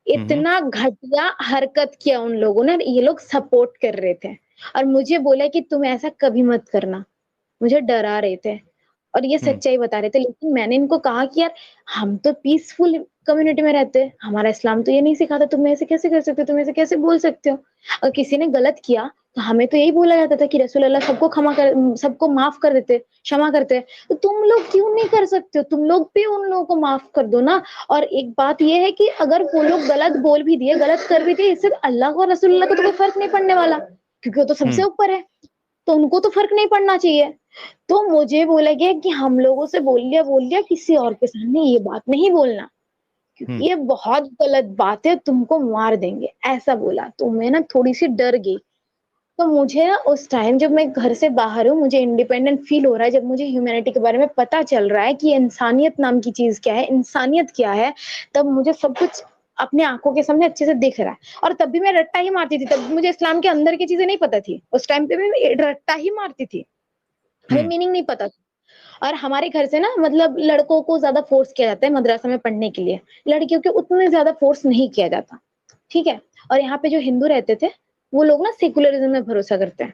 हम्म। इतना घटिया हरकत किया उन लोगों ने, ये लोग सपोर्ट कर रहे थे और मुझे बोला कि तुम ऐसा कभी मत करना, मुझे डरा रहे थे और ये हम्म। सच्चाई बता रहे थे। लेकिन मैंने इनको कहा कि यार हम तो पीसफुल कम्युनिटी में रहते हैं, हमारा इस्लाम तो ये नहीं सिखाता, तुम ऐसे कैसे कर सकते हो, तुम ऐसे कैसे बोल सकते हो। और किसी ने गलत किया तो हमें तो यही बोला जाता था कि रसूल अल्लाह सबको क्षमा कर, सबको माफ कर देते, क्षमा करते। तो तुम लोग क्यों नहीं कर सकते हो, तुम लोग भी उन लोगों को माफ कर दो ना। और एक बात ये है कि अगर वो लोग गलत बोल भी दिए, गलत कर भी दिए, इससे अल्लाह और रसूल अल्लाह को तो कोई फर्क नहीं पड़ने वाला, क्योंकि वो तो सबसे हम्म। ऊपर है, तो उनको तो फर्क नहीं पड़ना चाहिए। तो मुझे बोला गया कि हम लोगों से बोल दिया किसी और के सामने ये बात नहीं बोलना, हम्म। क्योंकि ये बहुत गलत बात है, तुमको मार देंगे, ऐसा बोला। तो मैं ना थोड़ी सी डर गई। तो मुझे ना उस टाइम जब मैं घर से बाहर हूँ, मुझे इंडिपेंडेंट फील हो रहा है, जब मुझे ह्यूमैनिटी के बारे में पता चल रहा है कि इंसानियत नाम की चीज क्या है, इंसानियत क्या है, तब मुझे सब कुछ अपने आंखों के सामने अच्छे से दिख रहा है। और तब भी मैं रट्टा ही मारती थी, तब मुझे इस्लाम के अंदर की चीजें नहीं पता थी, उस टाइम पे मैं रट्टा ही मारती थी, हमें हम्म। मीनिंग नहीं पता था। और हमारे घर से ना मतलब लड़कों को ज्यादा फोर्स किया जाता है मद्रासा में पढ़ने के लिए, लड़कियों के उतने ज्यादा फोर्स नहीं किया जाता, ठीक है। और यहाँ पे जो हिंदू रहते थे वो लोग ना सेकुलरिज्म में भरोसा करते हैं,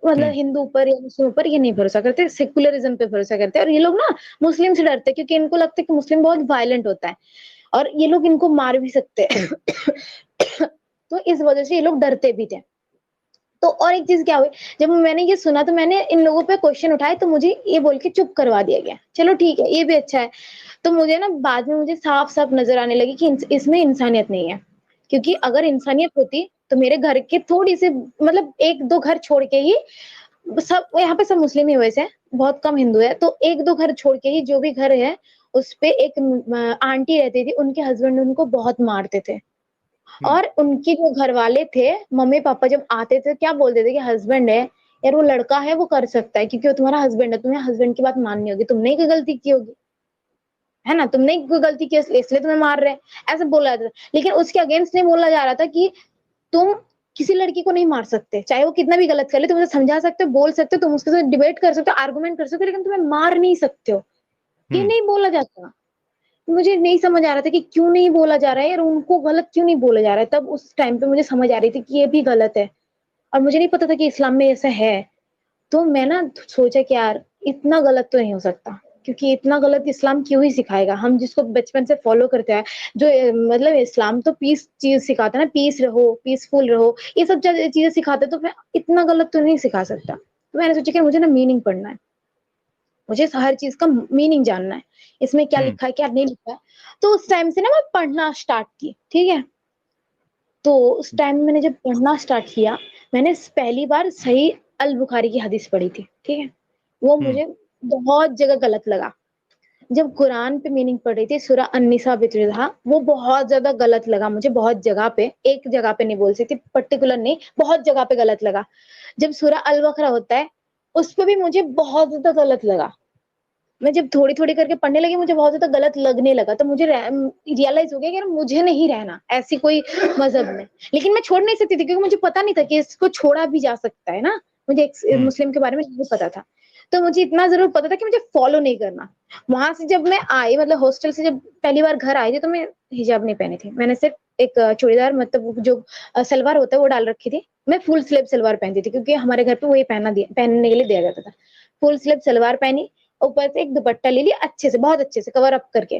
मतलब हम्म। हिंदू ऊपर या मुस्लिम ऊपर ये नहीं भरोसा करते, सेकुलरिज्म पे भरोसा करते हैं। और ये लोग ना मुस्लिम से डरते हैं, क्योंकि इनको लगता है कि मुस्लिम बहुत वायलेंट होता है और ये लोग इनको मार भी सकते हैं। तो इस वजह से ये लोग डरते भी थे। तो और एक चीज क्या हुई, जब मैंने ये सुना तो मैंने इन लोगों पे क्वेश्चन उठाए, तो मुझे ये बोल के चुप करवा दिया गया, चलो ठीक है ये भी अच्छा है। तो मुझे ना बाद में मुझे साफ साफ नजर आने लगी कि इसमें इंसानियत नहीं है, क्योंकि अगर इंसानियत होती तो मेरे घर के थोड़ी सी मतलब एक दो घर छोड़ के ही, सब यहाँ पे सब मुस्लिम ही वैसे हैं, बहुत कम हिंदू है, तो एक दो घर छोड़ के ही जो भी घर है उस पे एक आंटी रहती थी, उनके हस्बैंड उनको बहुत मारते थे। हम्म। और उनके जो घर वाले थे, मम्मी पापा जब आते थे क्या बोलते थे कि हस्बैंड है, यार वो लड़का है वो कर सकता है, क्योंकि वो तुम्हारा हस्बैंड है, तुम्हें हस्बैंड की बात माननी होगी, तुमने ही कोई गलती की होगी, है ना, तुमने ही कोई गलती की इसलिए तुम्हें मार रहे हैं, ऐसे बोला जाता था। लेकिन उसके अगेंस्ट नहीं बोला जा रहा था कि तुम किसी लड़की को नहीं मार सकते, चाहे वो कितना भी गलत कर ले, तुम उसे समझा सकते हो, बोल सकते हो, तुम उसके साथ डिबेट कर सकते हो, आर्गुमेंट कर सकते हो, लेकिन तुम्हें मार नहीं सकते हो, ये हम्म। नहीं बोला जाता। मुझे नहीं समझ आ रहा था कि क्यों नहीं बोला जा रहा है यार, उनको गलत क्यों नहीं बोला जा रहा है। तब उस टाइम पे मुझे समझ आ रही थी कि ये भी गलत है, और मुझे नहीं पता था कि इस्लाम में ऐसा है। तो मैं ना सोचा कि यार इतना गलत तो नहीं हो सकता, क्योंकि इतना गलत इस्लाम क्यों ही सिखाएगा, हम जिसको बचपन से फॉलो करते हैं, जो मतलब इस्लाम तो पीस चीज सिखाता है ना, पीस रहो, पीसफुल रहो, ये सब चीजें सिखाते हैं, तो मैं इतना गलत तो नहीं सिखा सकता। तो मैंने सोचा कि मुझे ना मीनिंग पढ़ना है, मुझे हर चीज का मीनिंग जानना है, इसमें क्या हम्म। लिखा है क्या नहीं लिखा है। तो उस टाइम से ना मैं पढ़ना स्टार्ट की, ठीक है। तो उस टाइम मैंने जब पढ़ना स्टार्ट किया, मैंने पहली बार सही अल बुखारी की हदीस पढ़ी थी, ठीक है। वो हम्म। मुझे बहुत जगह गलत लगा। जब कुरान पे मीनिंग पढ़ रही थी सूरह अन्निसा बितरहा, वो बहुत ज्यादा गलत लगा मुझे, बहुत जगह पे, एक जगह पे नहीं बोल सकती पर्टिकुलर नहीं, बहुत जगह पे गलत लगा। जब सूरह अल बकरा होता है उस पे भी मुझे बहुत ज्यादा गलत लगा। मैं जब थोड़ी थोड़ी करके पढ़ने लगी मुझे बहुत ज्यादा गलत लगने लगा, तो मुझे रियलाइज हो गया कि यार मुझे नहीं रहना ऐसी कोई मजहब में। लेकिन मैं छोड़ नहीं सकती थी, क्योंकि मुझे पता नहीं था कि इसको छोड़ा भी जा सकता है ना, मुझे एक हम्म। मुस्लिम के बारे में नहीं पता था। तो मुझे इतना जरूर पता था कि मुझे फॉलो नहीं करना। वहां से जब मैं आई, मतलब हॉस्टल से जब पहली बार घर आई थी, तो मैं हिजाब नहीं पहनी थी, मैंने सिर्फ एक चूड़ीदार, मतलब जो सलवार होता है वो डाल रखी थी। मैं फुल स्लीव सलवार पहनती थी, क्योंकि हमारे घर पे वही पहनने के लिए दिया जाता था। फुल स्लीव सलवार पहनी, ऊपर से एक दुपट्टा ले लिया अच्छे से, बहुत अच्छे से कवर अप करके,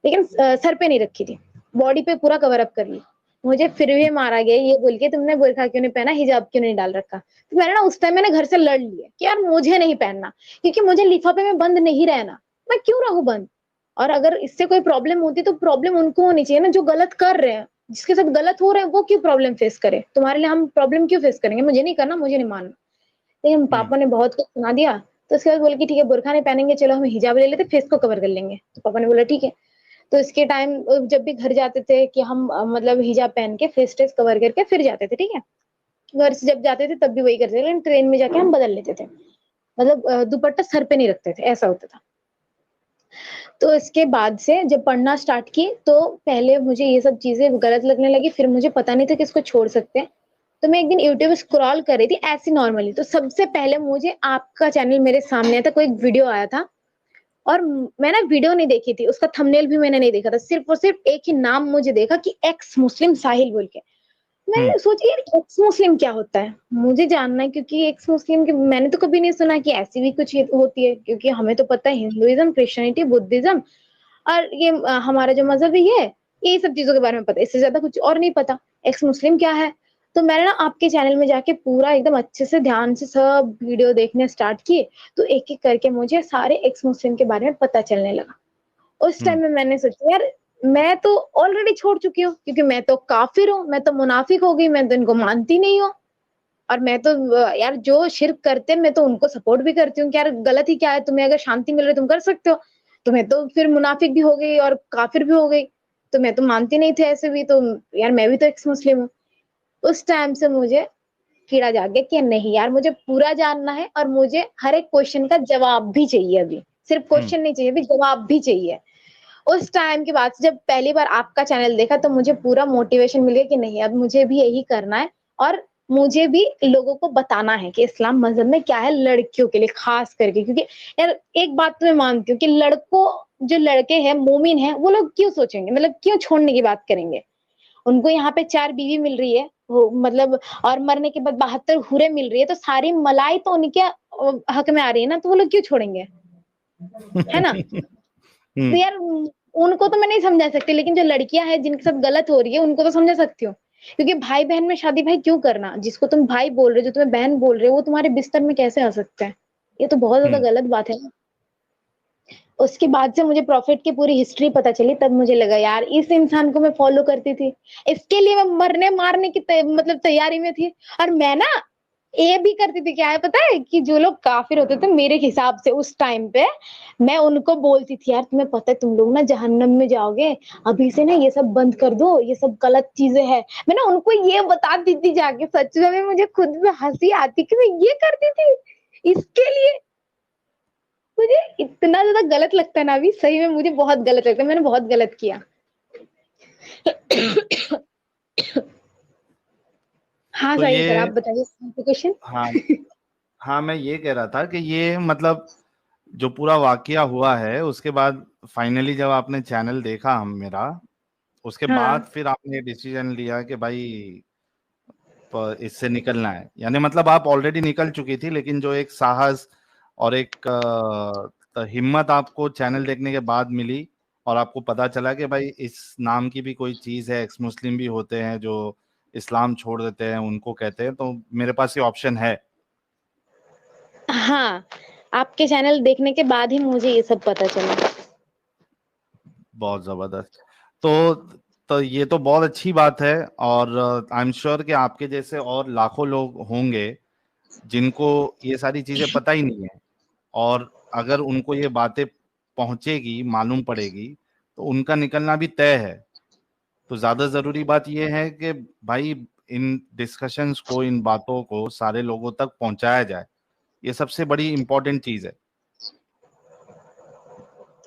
लेकिन सर पे नहीं रखी थी, बॉडी पे पूरा कवर अप कर ली। मुझे फिर भी मारा गया ये बोल के तुमने बुरखा क्यों नहीं पहना, हिजाब क्यों नहीं डाल रखा। तो मैंने ना उस टाइम मैंने घर से लड़ लिया कि यार मुझे नहीं पहनना, क्योंकि मुझे लिफाफे में बंद नहीं रहना, मैं क्यों रहूं बंद। और अगर इससे कोई प्रॉब्लम होती तो प्रॉब्लम उनको होनी चाहिए ना, जो गलत कर रहे हैं, जिसके साथ गलत हो रहे हैं वो क्यों प्रॉब्लम फेस करे, तुम्हारे लिए हम प्रॉब्लम क्यों फेस करेंगे, मुझे नहीं करना, मुझे नहीं मानना। लेकिन हम्म। पापा ने बहुत कुछ सुना दिया। तो उसके बाद बोले कि ठीक है बुरखा नहीं पहनेंगे, चलो हम हिजाब ले लेते, फेस को कवर कर लेंगे। तो पापा ने बोला ठीक है। तो इसके टाइम जब भी घर जाते थे कि हम मतलब हिजाब पहन के फेस टेस कवर करके फिर जाते थे, ठीक है। घर से जब जाते थे तब भी वही करते थे, लेकिन ट्रेन में जाके हम बदल लेते थे, मतलब दुपट्टा सर पे नहीं रखते थे, ऐसा होता था। तो इसके बाद से जब पढ़ना स्टार्ट की, तो पहले मुझे ये सब चीजें गलत लगने लगी, फिर मुझे पता नहीं था कि इसको छोड़ सकते हैं। तो मैं एक दिन यूट्यूब स्क्रॉल कर रही थी ऐसी नॉर्मली, तो सबसे पहले मुझे आपका चैनल मेरे सामने था, कोई वीडियो आया था, और मैं ना वीडियो नहीं देखी थी, उसका थंबनेल भी मैंने नहीं देखा था, सिर्फ और सिर्फ एक ही नाम मुझे देखा कि एक्स मुस्लिम साहिल बोल के। हम्म। मैंने सोची यार एक्स मुस्लिम क्या होता है, मुझे जानना है, क्योंकि एक्स मुस्लिम के मैंने तो कभी नहीं सुना कि ऐसी भी कुछ होती है, क्योंकि हमें तो पता है हिंदुइज्म, क्रिश्चियनिटी, बुद्धिज्म और ये हमारा जो मजहब है ये सब चीजों के बारे में पता है, इससे ज्यादा कुछ और नहीं पता। एक्स मुस्लिम क्या है? तो मैंने ना आपके चैनल में जाके पूरा एकदम अच्छे से ध्यान से सब वीडियो देखने स्टार्ट किए, तो एक एक करके मुझे सारे एक्स मुस्लिम के बारे में पता चलने लगा। उस टाइम हम्म। में मैंने सोचा यार मैं तो ऑलरेडी छोड़ चुकी हूँ, क्योंकि मैं तो काफिर हूँ, मैं तो मुनाफिक हो गई, मैं तो इनको मानती नहीं हूँ। और मैं तो यार जो शिर्क करते हैं मैं तो उनको सपोर्ट भी करती हूँ कि यार गलत ही क्या है, तुम्हें अगर शांति मिल रही है तुम कर सकते हो। तो मैं तो फिर मुनाफिक भी हो गई और काफिर भी हो गई, तो मैं तो मानती नहीं थी ऐसे भी, तो यार मैं भी तो एक्स मुस्लिम हूँ। उस टाइम से मुझे कीड़ा जाग गया कि नहीं यार मुझे पूरा जानना है, और मुझे हर एक क्वेश्चन का जवाब भी चाहिए, अभी सिर्फ हम्म। क्वेश्चन नहीं चाहिए, अभी जवाब भी चाहिए। उस टाइम के बाद से जब पहली बार आपका चैनल देखा तो मुझे पूरा मोटिवेशन मिल गया कि नहीं अब मुझे भी यही करना है, और मुझे भी लोगों को बताना है कि इस्लाम मजहब में क्या है लड़कियों के लिए खास करके। क्योंकि यार एक बात तो मैं मानती हूँ कि लड़कों, जो लड़के हैं मोमिन हैं, वो लोग क्यों सोचेंगे, मतलब क्यों छोड़ने की बात करेंगे? उनको यहाँ पे 4 बीवी मिल रही है, वो मतलब, और मरने के बाद 72 हुरे मिल रही है, तो सारी मलाई तो उनके हक में आ रही है ना, तो वो लोग क्यों छोड़ेंगे? है ना? तो हम्म। यार उनको तो मैं नहीं समझा सकती, लेकिन जो लड़कियां हैं जिनके साथ गलत हो रही है उनको तो समझा सकती हूँ। क्योंकि भाई बहन में शादी भाई क्यों करना, जिसको तुम भाई बोल रहे हो, जो तुम्हें बहन बोल रहे हो, वो तुम्हारे बिस्तर में कैसे आ सकता है? ये तो बहुत ज्यादा हम्म। गलत बात है ना। उसके बाद से मुझे प्रॉफिट की पूरी हिस्ट्री पता चली, तब मुझे लगा यार इस इंसान को मैं फॉलो करती थी, इसके लिए मैं मरने मारने की मतलब तैयारी में थी। और मैं ना ये भी करती थी, क्या है पता है, कि जो लोग काफिर होते थे मेरे हिसाब से उस टाइम पे, मैं उनको बोलती थी यार तुम्हें पता है तुम लोग ना जहन्नम में जाओगे, अभी से ना ये सब बंद कर दो, ये सब गलत चीजें हैं। मैं ना उनको ये बताती थी जाके, सच में मुझे खुद में हंसी आती कि मैं ये करती थी इसके लिए। मुझे इतना ज्यादा गलत लगता है ना, अभी सही में मुझे बहुत गलत लगता है, मैंने बहुत गलत किया। हाँ तो साहिल सर ये, आप बताइए क्वेश्चन। हाँ, हाँ, मैं ये कह रहा था कि ये मतलब जो पूरा वाकया हुआ है उसके बाद फाइनली जब आपने चैनल देखा हम मेरा, उसके बाद हाँ फिर आपने डिसीजन लिया कि भाई इससे निकलना है, यानी मतलब आप ऑलरेडी निकल चुकी थी, लेकिन जो एक साहस और एक हिम्मत आपको चैनल देखने के बाद मिली, और आपको पता चला कि भाई इस नाम की भी कोई चीज है, एक्स मुस्लिम भी होते हैं जो इस्लाम छोड़ देते हैं, उनको कहते हैं, तो मेरे पास ये ऑप्शन है। हाँ, आपके चैनल देखने के बाद ही मुझे ये सब पता चला। बहुत जबरदस्त। तो ये तो बहुत अच्छी बात है, और आई एम श्योर कि आपके जैसे और लाखों लोग होंगे जिनको ये सारी चीजें पता ही नहीं है, और अगर उनको ये बातें पहुंचेगी, मालूम पड़ेगी, तो उनका निकलना भी तय है। तो ज्यादा जरूरी बात ये है कि भाई इन डिस्कशंस को, इन बातों को सारे लोगों तक पहुंचाया जाए, ये सबसे बड़ी इंपॉर्टेंट चीज है।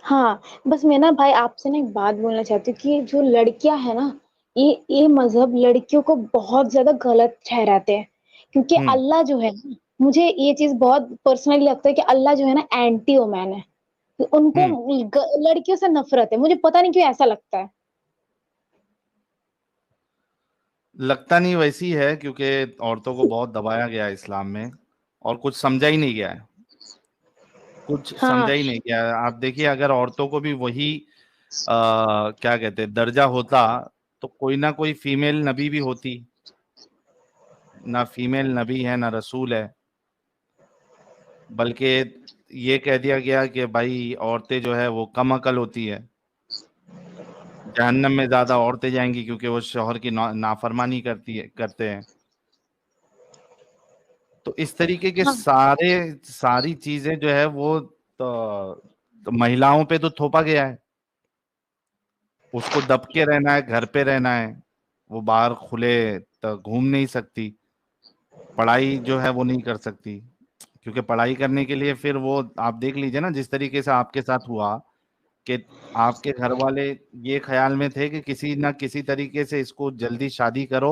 हाँ, बस मैं ना भाई आपसे ना एक बात बोलना चाहती हूँ कि जो लड़कियां है ना, ये मजहब लड़कियों को बहुत ज्यादा गलत ठहराते हैं। क्योंकि हम्म। अल्लाह जो है ना, मुझे ये चीज बहुत पर्सनली लगता है कि अल्लाह जो है ना एंटी वुमेन है। उनको हम्म। लड़कियों से नफरत है, मुझे पता नहीं क्यों ऐसा लगता है। लगता नहीं वैसी है, क्योंकि औरतों को बहुत दबाया गया है इस्लाम में, और कुछ समझा ही नहीं गया है, कुछ हाँ समझा ही नहीं गया है। आप देखिए, अगर औरतों को भी वही क्या कहते हैं दर्जा होता, तो कोई ना कोई फीमेल नबी भी होती। ना फीमेल नबी है, ना रसूल है, बल्कि ये कह दिया गया कि भाई औरतें जो है वो कम अकल होती है, जहन्नम में ज्यादा औरतें जाएंगी क्योंकि वो शौहर की नाफरमानी करते हैं। तो इस तरीके के हाँ सारी चीजें जो है वो तो महिलाओं पे तो थोपा गया है। उसको दब के रहना है, घर पे रहना है, वो बाहर खुले तो घूम नहीं सकती, पढ़ाई जो है वो नहीं कर सकती, क्योंकि पढ़ाई करने के लिए फिर वो आप देख लीजिए ना, जिस तरीके से आपके साथ हुआ कि आपके घर वाले ये ख्याल में थे कि किसी ना किसी तरीके से इसको जल्दी शादी करो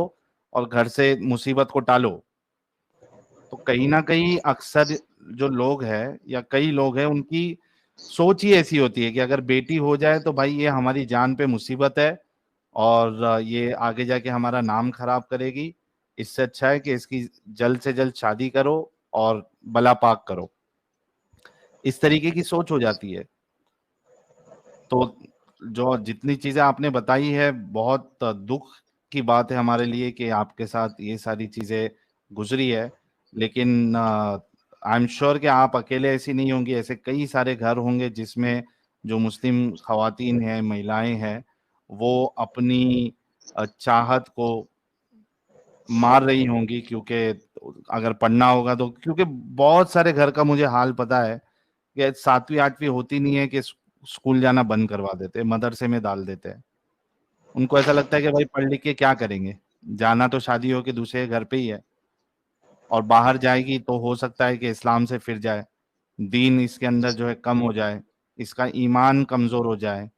और घर से मुसीबत को टालो। तो कहीं ना कहीं अक्सर जो लोग हैं या कई लोग हैं, उनकी सोच ही ऐसी होती है कि अगर बेटी हो जाए तो भाई ये हमारी जान पे मुसीबत है, और ये आगे जाके हमारा नाम खराब करेगी। इससे अच्छा है कि इसकी जल्द से जल्द शादी करो और भला पाक करो। इस तरीके की सोच हो जाती है। तो जो जितनी चीजें आपने बताई है, बहुत दुख की बात है हमारे लिए कि आपके साथ ये सारी चीजें गुजरी है। लेकिन आई एम श्योर कि आप अकेले ऐसी नहीं होंगी, ऐसे कई सारे घर होंगे जिसमें जो मुस्लिम खवातीन हैं, महिलाएं हैं, वो अपनी चाहत को मार रही होंगी, क्योंकि अगर पढ़ना होगा तो, क्योंकि बहुत सारे घर का मुझे हाल पता है कि 7वीं 8वीं होती नहीं है कि स्कूल जाना बंद करवा देते, मदरसे में डाल देते हैं। उनको ऐसा लगता है कि भाई पढ़ लिख के क्या करेंगे, जाना तो शादी हो के दूसरे के घर पे ही है, और बाहर जाएगी तो हो सकता है कि इस्लाम से फिर जाए, दीन इसके अंदर जो है कम हो जाए, इसका ईमान कमजोर हो जाए,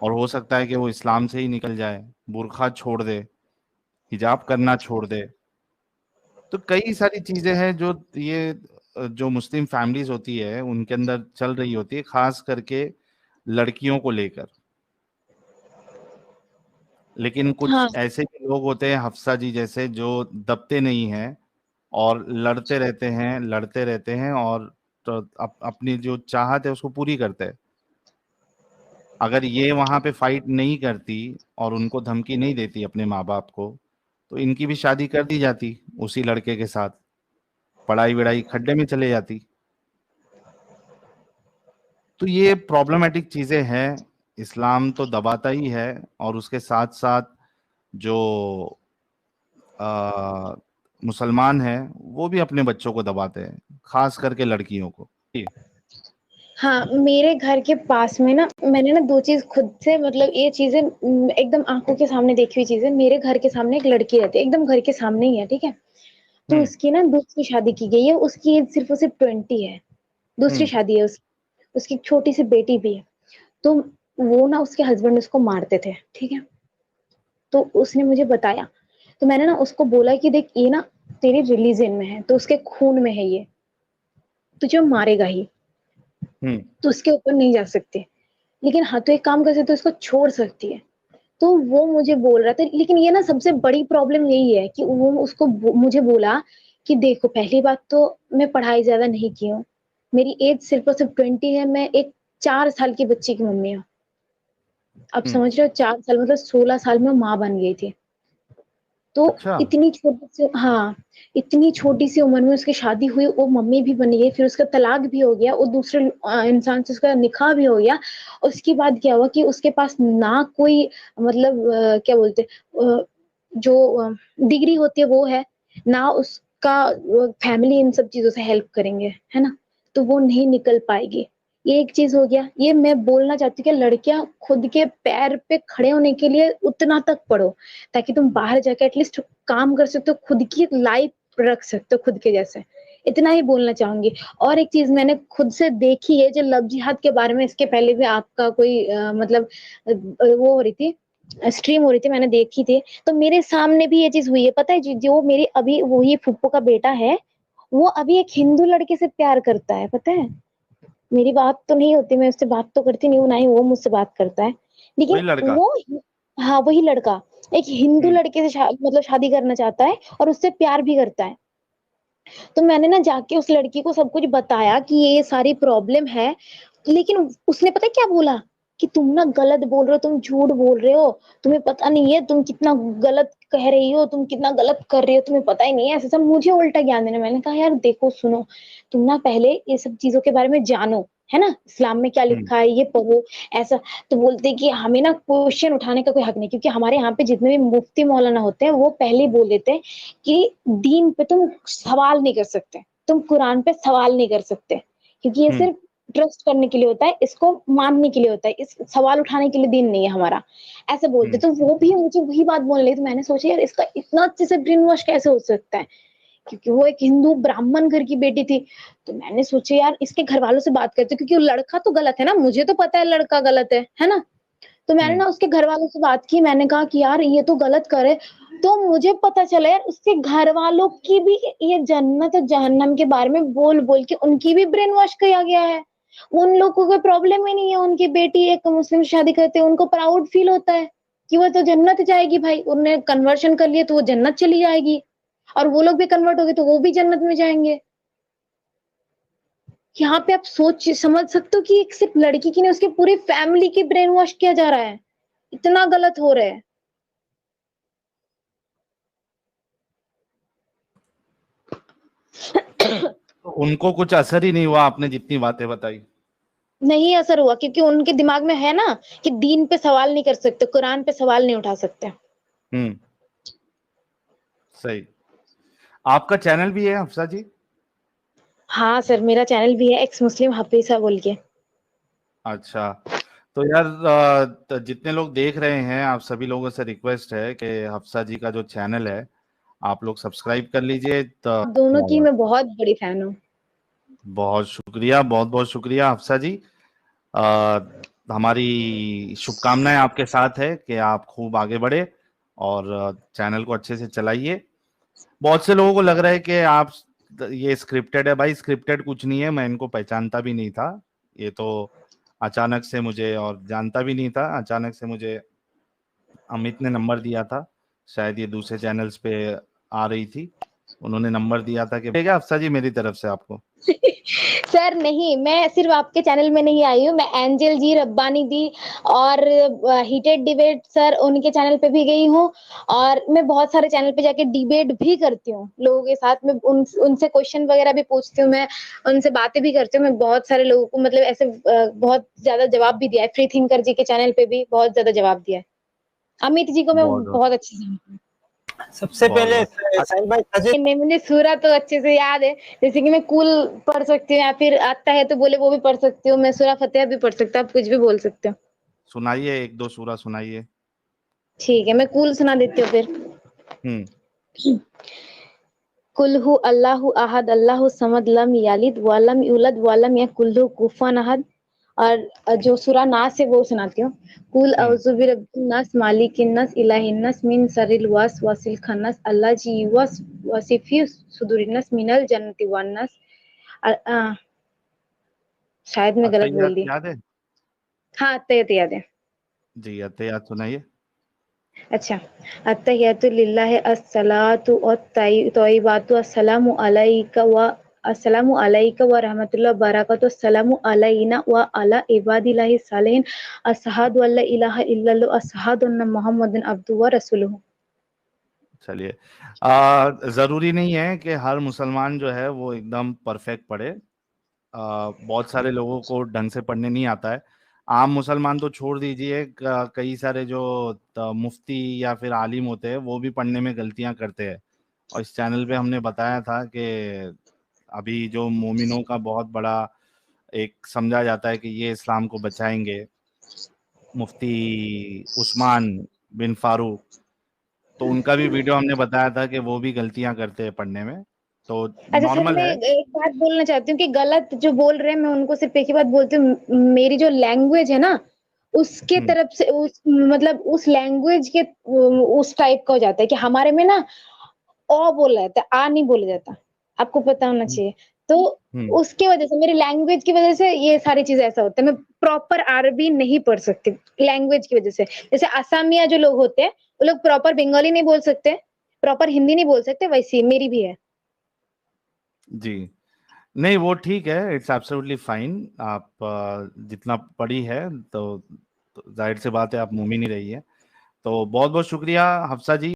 और हो सकता है कि वो इस्लाम से ही निकल जाए, बुर्खा छोड़ दे, हिजाब करना छोड़ दे। तो कई सारी चीजें हैं जो ये जो मुस्लिम फैमिलीज होती है उनके अंदर चल रही होती है, खास करके लड़कियों को लेकर। लेकिन कुछ हाँ ऐसे भी लोग होते हैं, हफ्सा जी जैसे, जो दबते नहीं हैं और लड़ते रहते हैं, लड़ते रहते हैं, और तो अपनी जो चाहत है उसको पूरी करते हैं। अगर ये वहां पे फाइट नहीं करती और उनको धमकी नहीं देती अपने माँ बाप को, तो इनकी भी शादी कर दी जाती उसी लड़के के साथ, पढ़ाई वढ़ाई खड्डे में चले जाती। तो ये प्रॉब्लमेटिक चीजें हैं। इस्लाम तो दबाता ही है, और उसके साथ साथ जो आ, मुसलमान हैं वो भी अपने बच्चों को दबाते हैं, खास करके लड़कियों को। जी। हाँ, मेरे घर के पास में ना मैंने ना 2 चीज़ खुद से मतलब ये चीज़ें एकदम आँखों के सामने देखी हुई चीज़ है। मेरे घर के सामने एक लड़की रहती है, एकदम घर के सामने ही है, ठीक है? तो हम्म। उसकी ना दूसरी शादी की गई है, उसकी एज सिर्फ़ और सिर्फ़ 20 है। दूसरी हम्म। शादी है उसकी एक छोटी-सी बेटी भी है। तो वो ना उसके हस्बैंड उसको मारते थे, ठीक है? तो उसने मुझे बताया, तो मैंने ना उसको बोला कि देख ये ना तेरे रिलीजन में है, तो उसके खून में है ये, तुझे मारेगा ही, हम्म। तो उसके ऊपर नहीं जा सकते। लेकिन हाँ, तो एक काम कर सकते हो, उसको छोड़ सकती है। तो वो मुझे बोल रहा था, लेकिन ये ना सबसे बड़ी प्रॉब्लम यही है कि वो मुझे बोला कि देखो पहली बात तो मैं पढ़ाई ज्यादा नहीं की हूँ, मेरी एज सिर्फ और सिर्फ 20 है, मैं एक 4 साल की बच्ची की मम्मी हूँ। अब हम्म। समझ रहे हो, 4 साल मतलब 16 साल में माँ बन गई थी। तो अच्छा। इतनी छोटी सी, हाँ, इतनी छोटी सी उम्र में उसकी शादी हुई, वो मम्मी भी बन गई, फिर उसका तलाक भी हो गया, वो दूसरे इंसान से उसका निकाह भी हो गया। उसके बाद क्या हुआ कि उसके पास ना कोई मतलब क्या बोलते जो डिग्री होती है वो है, ना उसका फैमिली इन सब चीजों से हेल्प करेंगे, है ना? तो वो नहीं निकल पाएगी। ये एक चीज हो गया। ये मैं बोलना चाहती हूँ कि लड़कियां खुद के पैर पे खड़े होने के लिए उतना तक पढ़ो, ताकि तुम बाहर जाके एटलीस्ट काम कर सकते हो, खुद की लाइफ रख सकते हो खुद के जैसे। इतना ही बोलना चाहूंगी। और एक चीज मैंने खुद से देखी है, जो लव जिहाद के बारे में इसके पहले भी आपका कोई मतलब वो हो रही थी, स्ट्रीम हो रही थी, मैंने देखी थी। तो मेरे सामने भी ये चीज हुई है, पता है जो मेरी अभी वही फूफो का बेटा है, वो अभी एक हिंदू लड़के से प्यार करता है, पता है? मेरी बात तो नहीं होती, मैं उससे बात तो करती नहीं हूँ, ना ही वो मुझसे बात करता है। लेकिन वही लड़का। वो, हाँ वही लड़का एक हिंदू हम्म। लड़के से मतलब शादी करना चाहता है और उससे प्यार भी करता है। तो मैंने ना जाके उस लड़की को सब कुछ बताया कि ये सारी प्रॉब्लम है, लेकिन उसने पता है क्या बोला कि तुम ना गलत बोल रहे हो, तुम झूठ बोल रहे हो, तुम्हें पता नहीं है तुम कितना गलत कह रही हो, तुम कितना गलत कर रही हो, तुम्हें पता ही नहीं है, ऐसा सब मुझे उल्टा ज्ञान देना। मैंने कहा यार देखो सुनो, तुम ना पहले ये सब चीजों के बारे में जानो, है ना, इस्लाम में क्या हम्म। लिखा है ये पढ़ो, ऐसा। तो बोलते कि हमें ना क्वेश्चन उठाने का कोई हक नहीं, क्योंकि हमारे यहाँ पे जितने भी मुफ्ती मौलाना होते हैं वो पहले ही बोल देते हैं कि दीन पे तुम सवाल नहीं कर सकते, तुम कुरान पे सवाल नहीं कर सकते, क्योंकि ये हम्म। सिर्फ ट्रस्ट करने के लिए होता है, इसको मानने के लिए होता है, इस सवाल उठाने के लिए दीन नहीं है हमारा, ऐसे बोलते। हम्म। तो वो भी मुझे वही बात बोलने लगी, तो मैंने सोचा यार इसका इतना अच्छे से ब्रेन वॉश कैसे हो सकता है, क्योंकि वो एक हिंदू ब्राह्मण घर की बेटी थी। तो मैंने सोचा यार इसके घर वालों से बात करते, क्योंकि वो लड़का तो गलत है ना, मुझे तो पता है लड़का गलत है ना? तो मैंने हम्म। ना उसके घर वालों से बात की, मैंने कहा कि यार ये तो गलत करे। तो मुझे पता चला यार उसके घर वालों की भी ये जन्नत और जहन्नम के बारे में बोल बोल के उनकी भी ब्रेन वॉश किया गया है। उन लोगों को कोई प्रॉब्लम ही नहीं है, उनकी बेटी एक मुस्लिम से शादी करते हैं, उनको प्राउड फील होता है कि वो तो जन्नत जाएगी भाई, उन्होंने कन्वर्शन कर लिया तो वो जन्नत चली जाएगी, और वो लोग भी कन्वर्ट हो गए तो वो भी जन्नत में जाएंगे। यहाँ पे आप सोच समझ सकते हो कि एक सिर्फ लड़की की नहीं, उसकी पूरी फैमिली की ब्रेन वॉश किया जा रहा है, इतना गलत हो रहा है। तो उनको कुछ असर ही नहीं हुआ आपने जितनी बातें बताई? नहीं असर हुआ, क्योंकि उनके दिमाग में है ना कि दीन पे सवाल नहीं कर सकते, कुरान पे सवाल नहीं उठा सकते। सही। आपका चैनल भी है हफ्सा जी? हाँ सर, मेरा चैनल भी है, एक्स मुस्लिम हफीसा बोल के। अच्छा, तो यार तो जितने लोग देख रहे हैं, आप सभी लोगों से रिक्वेस्ट है कि हफ्सा जी का जो चैनल है आप लोग सब्सक्राइब कर लीजिए। तो दोनों की मैं बहुत बड़ी फैन हूँ। बहुत शुक्रिया, बहुत बहुत शुक्रिया हफ्सा जी। आ, हमारी शुभकामनाएं आपके साथ है कि आप खूब आगे बढ़े और चैनल को अच्छे से चलाइए। बहुत से लोगों को लग रहा है कि आप ये स्क्रिप्टेड है। भाई स्क्रिप्टेड कुछ नहीं है, मैं इनको पहचानता भी नहीं था, ये तो अचानक से मुझे, और जानता भी नहीं था, अचानक से मुझे अमित ने नंबर दिया था, शायद ये दूसरे चैनल्स पे आ रही थी, उन्होंने नंबर दिया था कि भेजा अफसा जी मेरी तरफ से आपको। सर नहीं, मैं सिर्फ आपके चैनल में नहीं आई हूँ, मैं एंजल जी, रब्बानी दी और हीटेड डिबेट सर उनके चैनल पे भी गई हूँ, और मैं बहुत सारे चैनल पे जाके डिबेट भी करती हूँ लोगों के साथ में, उनसे क्वेश्चन वगैरह भी पूछती हूँ, मैं उनसे बातें भी करती हूँ। मैं बहुत सारे लोगों को मतलब ऐसे बहुत ज्यादा जवाब भी दिया है, फ्री थिंकर जी के चैनल पे भी बहुत ज्यादा जवाब दिया है। अमित जी को मैं बहुत बहुत बहुत अच्छे से जानती हूँ। सबसे बहुत पहले बहुत साहिल भाई ताजिद, नहीं, मुझे सूरत तो अच्छे से याद है, जैसे कि मैं कुल पढ़ सकती हूँ, या फिर आता है तो बोले वो भी पढ़ सकती हूँ, मैं सूरा फतेहा भी पढ़ सकती हूँ, आप कुछ भी बोल सकते हो। सुनाइए, एक दो सूरा सुनाइए। ठीक है, मैं कुल सुना देती हूँ फिर। हम्म। कुल हु अल्लाहु अहद अल्लाहु समद लम यलिद वलम यूलद वलम यकुल लहु कुफुवन अहद। और जो सूरा नास है वो सुनाती हूँ। कुल हम्म। औज़ु बिरब्बिन नास मालिकिन नास इलाहिन नास मिन शर्रिल वसवासिल खन्नास अल्लाजी वसिफी सुदूरिन नास मिनल जन्नति वन नास। शायद मैं गलत बोल अत्तहियात दी। याद है? हाँ, अत्तहियात याद है। जी, अत्तहियात सुनाइए। अच्छा, अत्तहियातु लिल्लाहि अस्सलातु तोय्यबातु अस्सलामु अलैका व रहमतुल्लाहि व बरकातुहू अस्सलामु अलैना व अला इबादिल्लाहि सालिहीन अशहदु अल्ला इलाहा इल्लल्लाह अशहदु अन्ना मुहम्मदन अब्दुहु व रसूलुहु। चलिए, जरूरी नहीं है कि हर मुसलमान जो है वो एकदम परफेक्ट पढ़े। बहुत सारे लोगों को ढंग से पढ़ने नहीं आता है। आम मुसलमान तो छोड़ दीजिए, कई सारे जो मुफ्ती या फिर आलिम होते हैं वो भी पढ़ने में गलतियां करते हैं। और इस चैनल पे हमने बताया था कि अभी जो मोमिनों का बहुत बड़ा एक समझा जाता है कि ये इस्लाम को बचाएंगे, मुफ्ती उस्मान बिन फारूक, तो उनका भी वीडियो हमने बताया था कि वो भी गलतियां करते हैं पढ़ने में, तो अच्छा सर, नॉर्मल मैं है। एक बात बोलना चाहती हूँ कि गलत जो बोल रहे हैं, मैं उनको सिर्फ एक ही बात बोलती हूँ, मेरी जो लैंग्वेज है ना, उसके हम्म। तरफ से उस मतलब उस लैंग्वेज के उस टाइप का हो जाता है कि हमारे में ना बोला जाता है, नहीं बोला जाता, आपको पता होना हम्म। चाहिए। तो हम्म। उसकी वजह से, मेरी लैंग्वेज की वजह से ये सारी चीजें ऐसा होता है, मैं प्रॉपर अरबी नहीं पढ़ सकती लैंग्वेज की वजह से। जैसे असमिया जो लोग होते हैं, वो लोग प्रॉपर बंगाली नहीं बोल सकते, प्रॉपर हिंदी नहीं बोल सकते, वैसे मेरी भी है। जी, नहीं वो ठीक है, इट्स एब्सोल्युटली फाइन। आप जितना पढ़ी है तो जाहिर सी बात है आप मुमिन ही रही है। तो बहुत बहुत शुक्रिया हफ्सा जी।